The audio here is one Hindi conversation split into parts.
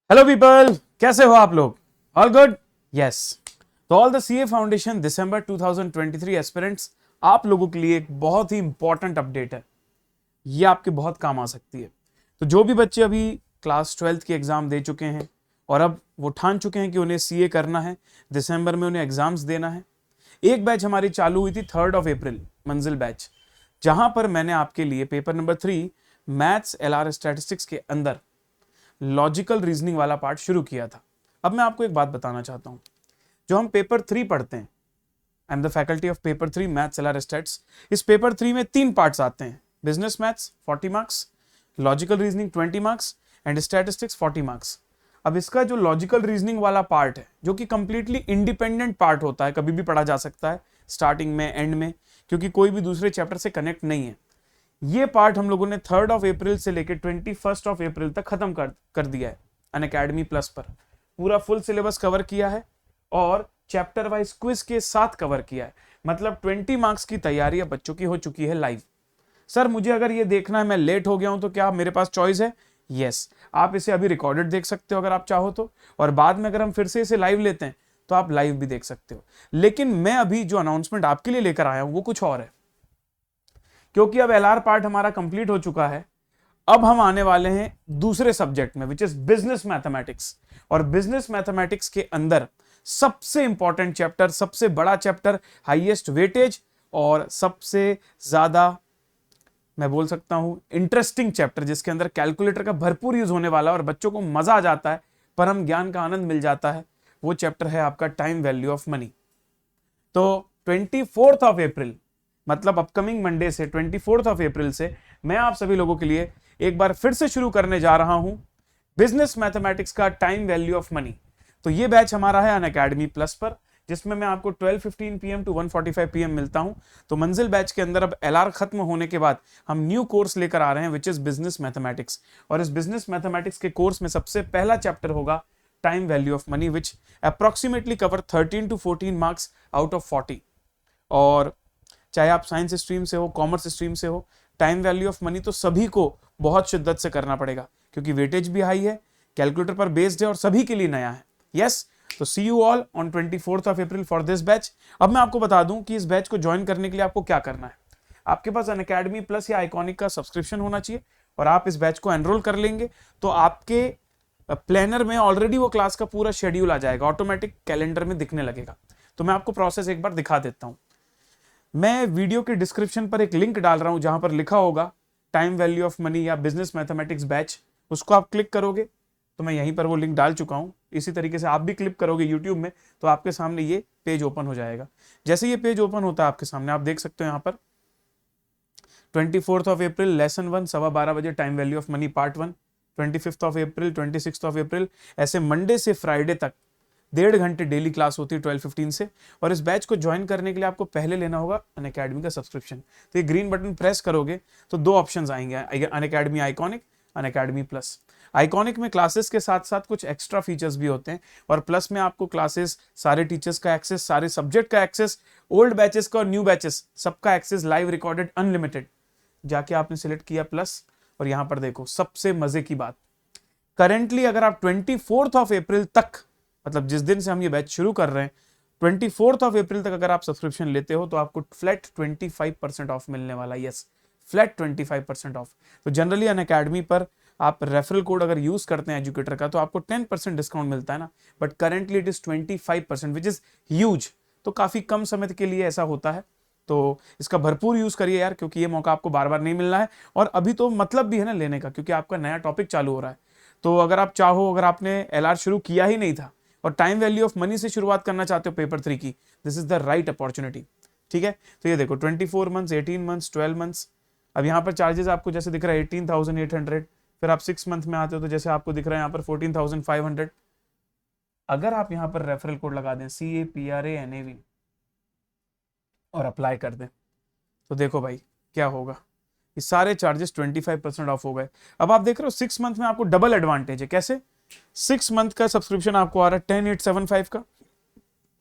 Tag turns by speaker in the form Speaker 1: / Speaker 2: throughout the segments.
Speaker 1: हेलो पीपल, कैसे हो आप लोग? All good? यस। तो all the CA foundation December 2023 aspirants, आप लोगों के लिए एक बहुत ही इंपॉर्टेंट अपडेट है। ये आपके बहुत काम आ सकती है। तो जो भी बच्चे अभी क्लास 12th की एग्जाम दे चुके हैं और अब वो ठान चुके हैं कि उन्हें सीए करना है, दिसंबर में उन्हें एग्जाम्स देना है। एक बैच हमारी चालू हुई थी 3rd ऑफ अप्रैल, मंजिल बैच, जहां पर मैंने आपके लिए paper number 3 maths LR statistics के अंदर लॉजिकल रीजनिंग वाला पार्ट शुरू किया था। अब मैं आपको एक बात बताना चाहता हूं। जो हम पेपर 3 पढ़ते हैं, I am the faculty of paper 3 maths LR stats. इस पेपर 3 में 3 पार्ट्स आते हैं: business maths 40 marks, logical reasoning 20 marks and statistics 40 marks. अब इसका जो लॉजिकल रीजनिंग वाला पार्ट है, जो कि कंप्लीटली इंडिपेंडेंट पार्ट होता है, कभी भी पढ़ा जा सकता है, स्टार्टिंग में, एंड में, क्योंकि कोई भी दूसरे चैप्टर से कनेक्ट नहीं है। ये पार्ट हम लोगों ने 3rd ऑफ अप्रैल से लेकर 21st ऑफ अप्रैल तक खत्म कर दिया है अनअकैडमी प्लस पर। पूरा फुल सिलेबस कवर किया है और चैप्टर वाइज क्विज के साथ कवर किया है। मतलब 20 मार्क्स की तैयारी अब बच्चों की हो चुकी है लाइव। सर मुझे अगर ये देखना है, मैं लेट हो गया हूं, तो क्या मेरे पास चॉइस है? यस, आप इसे अभी रिकॉर्डेड देख सकते हो अगर आप चाहो तो, और बाद में अगर हम फिर से इसे लाइव लेते हैं तो आप लाइव भी देख सकते हो। लेकिन मैं अभी जो अनाउंसमेंट आपके लिए लेकर आया हूं वो कुछ और है, क्योंकि अब एलआर पार्ट हमारा कंप्लीट हो चुका है। अब हम आने वाले हैं दूसरे सब्जेक्ट में, विच इज बिजनेस मैथमेटिक्स। और बिजनेस मैथमेटिक्स के अंदर सबसे इंपॉर्टेंट चैप्टर, सबसे बड़ा चैप्टर, हाईएस्ट वेटेज और सबसे ज्यादा, मैं बोल सकता हूं, इंटरेस्टिंग चैप्टर, जिसके अंदर कैलकुलेटर का भरपूर यूज होने वाला है और बच्चों को मजा आ जाता है, परम ज्ञान का आनंद मिल जाता है, वो चैप्टर है आपका टाइम वैल्यू ऑफ मनी। तो 24th ऑफ अप्रैल, मतलब अपकमिंग मंडे से 24th ऑफ अप्रैल से मैं आप सभी लोगों के लिए एक बार फिर से शुरू करने जा रहा हूं बिजनेस मैथमेटिक्स का टाइम वैल्यू ऑफ मनी। तो ये बैच हमारा है अनअकैडमी प्लस पर, जिसमें मैं आपको 12:15 PM टू 1:45 PM मिलता हूं। तो मंजिल बैच के अंदर अब एलआर खत्म होने के बाद हम न्यू कोर्स लेकर आ रहे हैं, विच इज बिजनेस मैथमेटिक्स। और इस बिजनेस मैथमेटिक्स के कोर्स में सबसे पहला चैप्टर होगा time value of money, which approximately cover 13 to 14 marks out of 40। और चाहे आप साइंस स्ट्रीम से हो, कॉमर्स स्ट्रीम से हो, टाइम वैल्यू ऑफ मनी तो सभी को बहुत शिद्दत से करना पड़ेगा, क्योंकि वेटेज भी हाई है, कैलकुलेटर पर बेस्ड है और सभी के लिए नया है। यस, तो see you all on 24th of April for this batch. अब मैं आपको बता दूं कि इस बैच को ज्वाइन करने के लिए आपको क्या करना है। आपके पास अनअकैडमी प्लस या आइकॉनिक का सब्सक्रिप्शन होना चाहिए और आप इस बैच को एनरोल कर लेंगे तो आपके प्लानर में ऑलरेडी वो क्लास का पूरा शेड्यूल आ जाएगा, ऑटोमेटिक कैलेंडर में दिखने लगेगा। तो मैं आपको प्रोसेस एक बार दिखा देता हूं। मैं वीडियो के डिस्क्रिप्शन पर एक लिंक डाल रहा हूं जहां पर लिखा होगा टाइम वैल्यू ऑफ मनी या बिजनेस मैथमेटिक्स बैच। उसको आप क्लिक करोगे तो मैं यहीं पर वो लिंक डाल चुका हूं। इसी तरीके से आप भी क्लिक करोगे यूट्यूब में तो आपके सामने ये पेज ओपन हो जाएगा। जैसे ये पेज ओपन होता है आपके सामने, आप देख सकते हो यहाँ पर 24th ऑफ अप्रैल लेसन 1 12:15 बजे time value of money part 1, 25th of April, 26th of April, ऐसे मंडे से फ्राइडे तक 1.5 घंटे डेली क्लास होती है 12:15 से। और इस बैच को ज्वाइन करने के लिए आपको पहले लेना होगा अनअकैडमी का सब्सक्रिप्शन। तो ये ग्रीन बटन प्रेस करोगे तो दो ऑप्शंस आएंगे, Unacademy iconic, Unacademy plus. Iconic में क्लासेस के साथ साथ कुछ एक्स्ट्रा फीचर्स भी होते हैं और प्लस में आपको क्लासेस, सारे टीचर्स का एक्सेस, सारे सब्जेक्ट का एक्सेस, ओल्ड बैचेस का और न्यू बैचेस सबका एक्सेस, लाइव रिकॉर्डेड अनलिमिटेड। जाके आपने सिलेक्ट किया प्लस और यहां पर देखो सबसे मजे की बात, करेंटली अगर आप 24th ऑफ अप्रैल तक, मतलब जिस दिन से हम ये बैच शुरू कर रहे हैं, 24th ऑफ अप्रैल तक अगर आप सब्सक्रिप्शन लेते हो तो आपको फ्लैट 25% ऑफ मिलने वाला है। Yes, flat 25% of. तो जनरली अनअकैडमी पर आप रेफरल कोड अगर यूज करते हैं एजुकेटर का तो आपको 10% डिस्काउंट मिलता है ना, but currently it is 25%, which is huge. तो काफी कम समय के लिए ऐसा होता है, तो इसका भरपूर यूज करिए यार, क्योंकि ये मौका आपको बार बार नहीं मिलना है। और अभी तो मतलब भी है ना लेने का, क्योंकि आपका नया टॉपिक चालू हो रहा है। तो अगर आप चाहो, अगर आपने एलआर शुरू किया ही नहीं था और टाइम वैल्यू ऑफ मनी से शुरुआत करना चाहते हो पेपर 3 की, this is the right opportunity. ठीक है, तो ये देखो 24 मंथ्स, 18 मंथ्स, 12 मंथ्स। अब यहाँ पर चार्जेस आपको जैसे दिख रहा है 18,800। फिर आप 6 मंथ में आते हो तो जैसे आपको दिख रहा है यहाँ पर 14,500। अगर आप यहाँ पर रेफरल कोड लगा दें CAPRANAV और अप्लाई कर दें तो देखो भाई क्या होगा, ये सारे चार्जेस 25% ऑफ हो गए। अब आप देख रहे हो 6 मंथ में आपको डबल एडवांटेज है। कैसे? 6 मंथ का सब्सक्रिप्शन आपको आ रहा है 10,875 का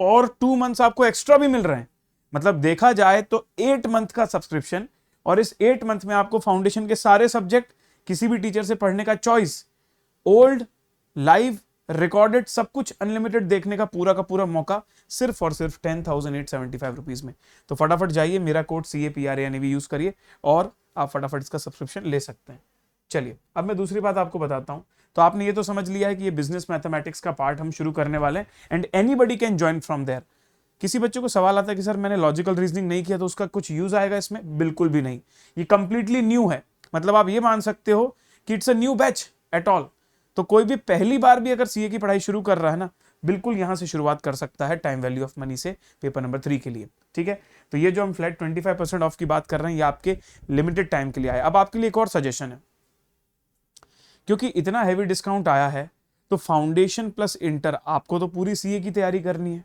Speaker 1: और 2 मंथ्स आपको एक्स्ट्रा भी मिल रहे हैं। मतलब देखा जाए तो 8 मंथ का सब्सक्रिप्शन, और इस 8 मंथ में आपको फाउंडेशन के सारे सब्जेक्ट किसी भी टीचर से पढ़ने का चॉइस, ओल्ड, लाइव रिकॉर्डेड सब कुछ अनलिमिटेड देखने का पूरा मौका सिर्फ और सिर्फ 10,875 रुपीज में। तो फटाफट जाइए, मेरा कोड CAPRANEV यूज करिए और आप फटाफट इसका सब्सक्रिप्शन ले सकते हैं। चलिए अब मैं दूसरी बात आपको बताता हूं। तो आपने ये तो समझ लिया है कि ये बिजनेस मैथमेटिक्स का पार्ट हम शुरू करने वाले हैं and anybody can join from there. किसी बच्चे को सवाल आता है कि सर मैंने लॉजिकल रीजनिंग नहीं किया तो उसका कुछ यूज आएगा इसमें? बिल्कुल भी नहीं, ये कंप्लीटली न्यू है। मतलब आप ये मान सकते हो कि it's a new batch at all. तो कोई भी पहली बार भी अगर सीए की पढ़ाई शुरू कर रहा है ना, बिल्कुल यहां से शुरुआत कर सकता है टाइम वैल्यू ऑफ मनी से पेपर नंबर 3 के लिए। ठीक है, तो ये जो हम फ्लैट 25% ऑफ की बात कर रहे हैं, ये आपके लिमिटेड टाइम के लिए आया। अब आपके लिए एक और सजेशन है, क्योंकि इतना हैवी डिस्काउंट आया है तो फाउंडेशन प्लस इंटर आपको तो पूरी सीए की तैयारी करनी है,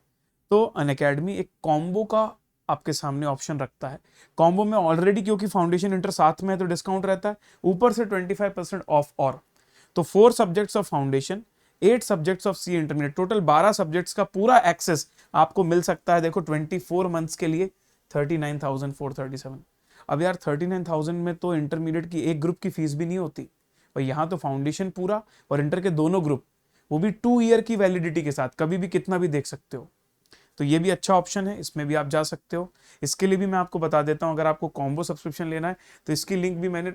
Speaker 1: तो अनअकैडमी एक कॉम्बो का आपके सामने ऑप्शन रखता है। कॉम्बो में ऑलरेडी क्योंकि फाउंडेशन इंटर साथ में है तो डिस्काउंट रहता है, ऊपर से 25% ऑफ और। तो 4 subjects of foundation, 8 subjects of C intermediate, total 12 subjects का पूरा एक्सेस आपको मिल सकता है। देखो 24 मंथ्स के लिए 39,437। अब यार 39,000 में तो इंटरमीडिएट की एक ग्रुप की फीस भी नहीं होती, और यहाँ तो फाउंडेशन पूरा और इंटर के दोनों ग्रुप, वो भी 2 ईयर की वैलिडिटी के साथ, कभी भी कितना भी देख सकते हो। तो ये भी अच्छा ऑप्शन है, इसमें भी आप जा सकते हो। इसके लिए भी मैं आपको बता देता हूँ, अगर आपको कॉम्बो सब्सक्रिप्शन लेना है तो इसकी लिंक भी मैंने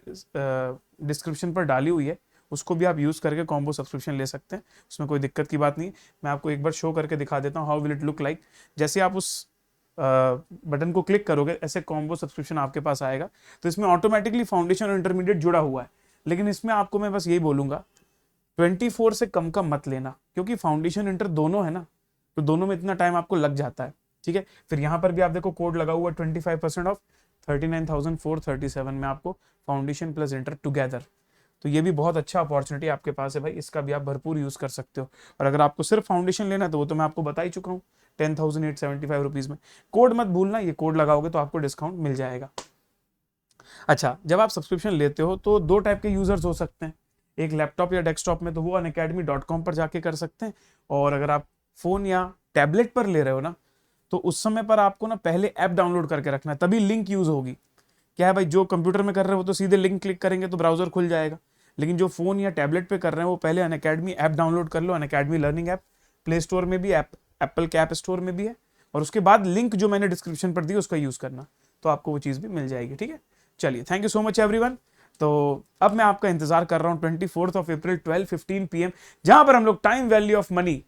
Speaker 1: डिस्क्रिप्शन पर डाली हुई है, उसको भी आप यूज करके कॉम्बो सब्सक्रिप्शन ले सकते हैं, उसमें कोई दिक्कत की बात नहीं। मैं आपको एक बार शो करके दिखा देता हूँ how will it look like. जैसे आप उस बटन को क्लिक करोगे ऐसे कॉम्बो सब्सक्रिप्शन आपके पास आएगा। तो इसमें ऑटोमेटिकली फाउंडेशन और इंटरमीडिएट जुड़ा हुआ है, लेकिन इसमें आपको मैं बस यही बोलूंगा 24 से कम का मत लेना, क्योंकि फाउंडेशन इंटर दोनों है ना, तो दोनों में इतना टाइम आपको लग जाता है। ठीक है, फिर यहाँ पर भी आप देखो कोड लगा हुआ 25% ऑफ 39,437 में आपको फाउंडेशन प्लस इंटर टुगेदर। तो ये भी बहुत अच्छा अपॉर्चुनिटी आपके पास है भाई, इसका भी आप भरपूर यूज कर सकते हो। और अगर आपको सिर्फ फाउंडेशन लेना है तो वो तो मैं आपको बता ही चुका हूँ 10,875 रुपीज में। कोड मत भूलना, ये कोड लगाओगे तो आपको डिस्काउंट मिल जाएगा। अच्छा, जब आप सब्सक्रिप्शन लेते हो तो 2 टाइप के यूजर्स हो सकते हैं, एक लैपटॉप या डेस्कटॉप में तो वो unacademy.com पर जाके कर सकते हैं, और अगर आप फोन या टैबलेट पर ले रहे हो ना तो उस समय पर आपको ना पहले ऐप डाउनलोड करके रखना है, तभी लिंक यूज होगी। क्या है भाई, जो कंप्यूटर में कर रहे हो तो सीधे लिंक क्लिक करेंगे तो ब्राउजर खुल जाएगा, लेकिन जो फोन या टैबलेट पे कर रहे हैं वो पहले अनअकैडमी ऐप डाउनलोड कर लो। Unacademy learning app play store में भी, ऐप एप्पल के ऐप स्टोर में भी है, और उसके बाद लिंक जो मैंने डिस्क्रिप्शन पर दी उसका यूज करना, तो आपको वो चीज भी मिल जाएगी। ठीक है, चलिए thank you so much everyone. तो अब मैं आपका इंतजार कर रहा हूं 24 अप्रैल 12:15 PM, जहां पर हम लोग time value of money,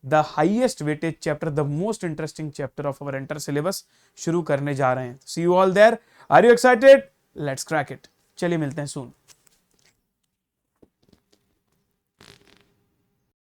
Speaker 1: the highest weightage chapter, the most interesting chapter of our entire syllabus शुरू करने जा रहे हैं। See you all there, are you excited? Let's crack it. चलिए मिलते हैं सून।